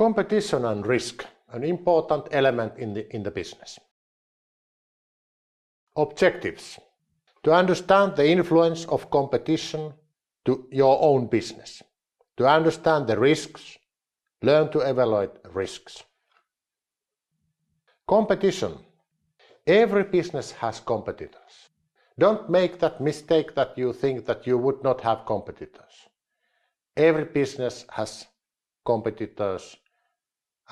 Competition and risk, an important element in the business. Objectives. To understand the influence of competition to your own business. To understand the risks, learn to evaluate risks. Competition. Every business has competitors. Don't make that mistake that you think that you would not have competitors. Every business has competitors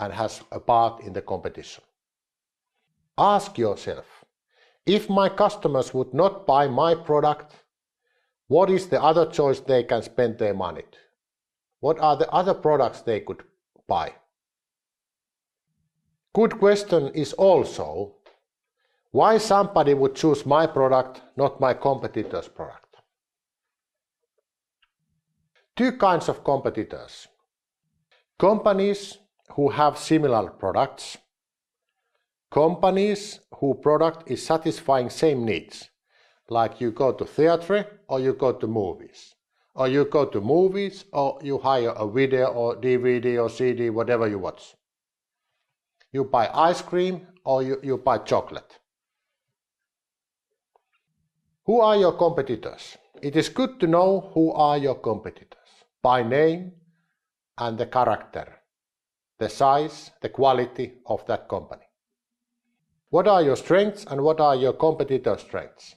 and has a part in the competition. Ask yourself, if my customers would not buy my product, what is the other choice they can spend their money to? What are the other products they could buy? Good question is also, why somebody would choose my product, not my competitor's product? Two kinds of competitors. Companies who have similar products. Companies whose product is satisfying same needs. Like you go to theatre or you go to movies. Or you go to movies or you hire a video or DVD or CD, whatever you watch. You buy ice cream or you buy chocolate. Who are your competitors? It is good to know who are your competitors by name and the character, the size, the quality of that company. What are your strengths and what are your competitors' strengths?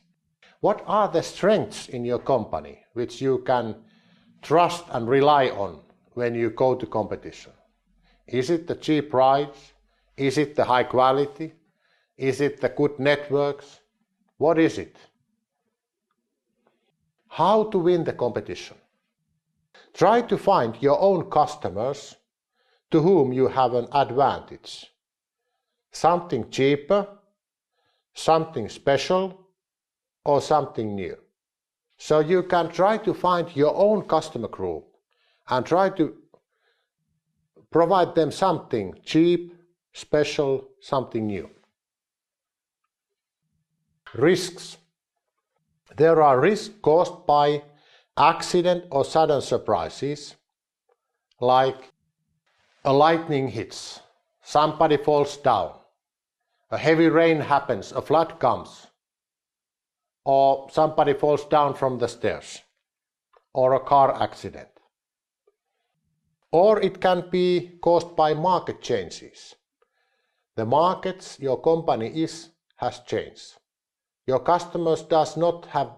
What are the strengths in your company which you can trust and rely on when you go to competition? Is it the cheap price? Is it the high quality? Is it the good networks? What is it? How to win the competition? Try to find your own customers to whom you have an advantage. Something cheaper, something special, or something new. So you can try to find your own customer group and try to provide them something cheap, special, something new. Risks. There are risks caused by accident or sudden surprises, like a lightning hits, somebody falls down, a heavy rain happens, a flood comes, or somebody falls down from the stairs, or a car accident. Or it can be caused by market changes. The markets your company has changed. Your customers does not have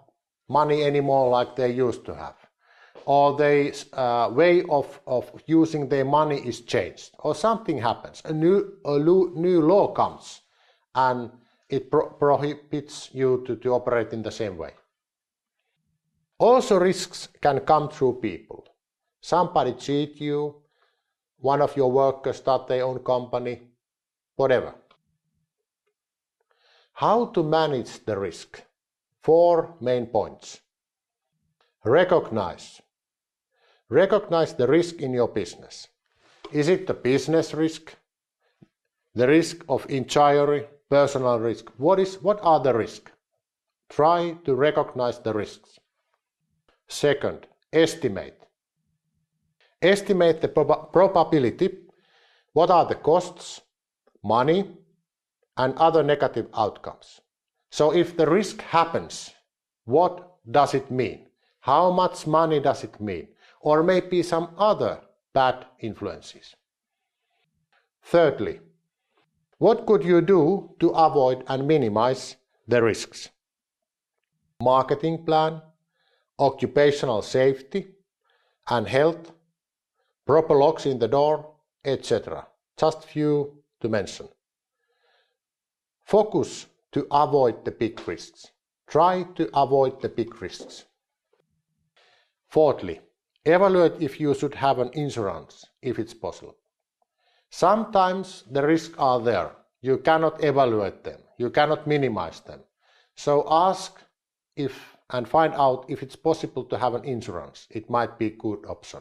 money anymore like they used to have. Or their way of using their money is changed. Or something happens. A new law comes and it prohibits you to operate in the same way. Also risks can come through people. Somebody cheat you, one of your workers start their own company, whatever. How to manage the risk? 4 main points. Recognize. Recognize the risk in your business. Is it the business risk? The risk of injury? Personal risk? What are the risks? Try to recognize the risks. Second, estimate. Estimate the probability. What are the costs, money, and other negative outcomes? So if the risk happens, what does it mean? How much money does it mean? Or maybe some other bad influences. Thirdly, what could you do to avoid and minimize the risks? Marketing plan, occupational safety and health, proper locks in the door, etc. Just few to mention. Focus to avoid the big risks. Try to avoid the big risks. Fourthly, evaluate if you should have an insurance, if it's possible. Sometimes the risks are there. You cannot evaluate them. You cannot minimize them. So ask if and find out if it's possible to have an insurance. It might be a good option.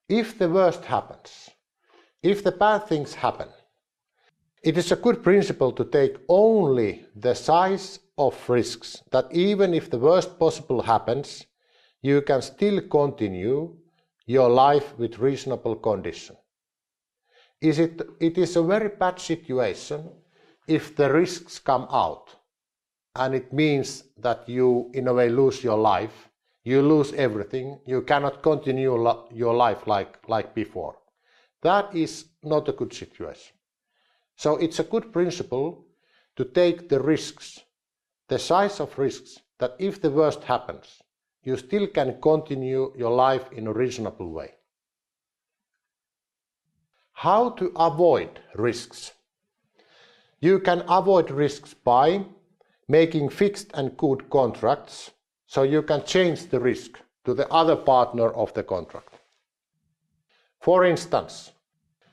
If the worst happens, if the bad things happen, it is a good principle to take only the size of risks, that even if the worst possible happens, you can still continue your life with reasonable condition. It is a very bad situation if the risks come out, and it means that you in a way lose your life, you lose everything, you cannot continue your life like before. That is not a good situation. So it's a good principle to take the risks, the size of risks, that if the worst happens, you still can continue your life in a reasonable way. How to avoid risks? You can avoid risks by making fixed and good contracts, so you can change the risk to the other partner of the contract. For instance,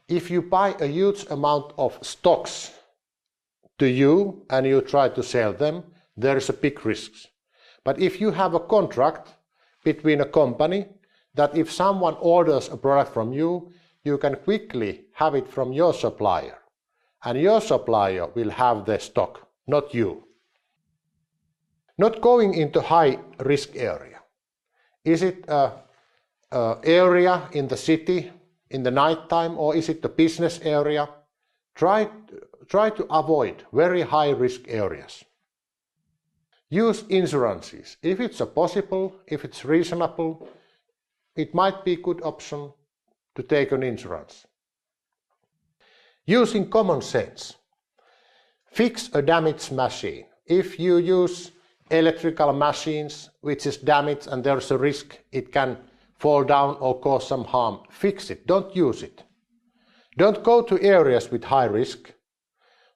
if you buy a huge amount of stocks to you and you try to sell them, there is a big risk. But if you have a contract between a company that if someone orders a product from you, you can quickly have it from your supplier, and your supplier will have the stock, not you. Not going into high risk area. Is it an area in the city in the night time, or is it a business area? Try to avoid very high risk areas. Use insurances. If it's possible, if it's reasonable, it might be a good option to take an insurance. Using common sense. Fix a damaged machine. If you use electrical machines which is damaged and there's a risk it can fall down or cause some harm, fix it, don't use it. Don't go to areas with high risk.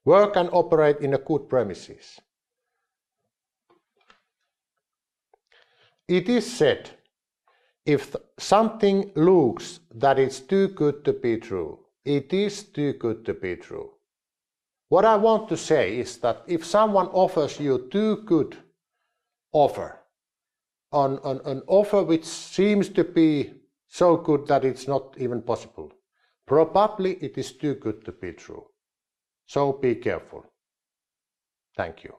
Work and operate in a good premises. It is said, if something looks that it's too good to be true, it is too good to be true. What I want to say is that if someone offers you too good offer, on an offer which seems to be so good that it's not even possible, probably it is too good to be true. So be careful. Thank you.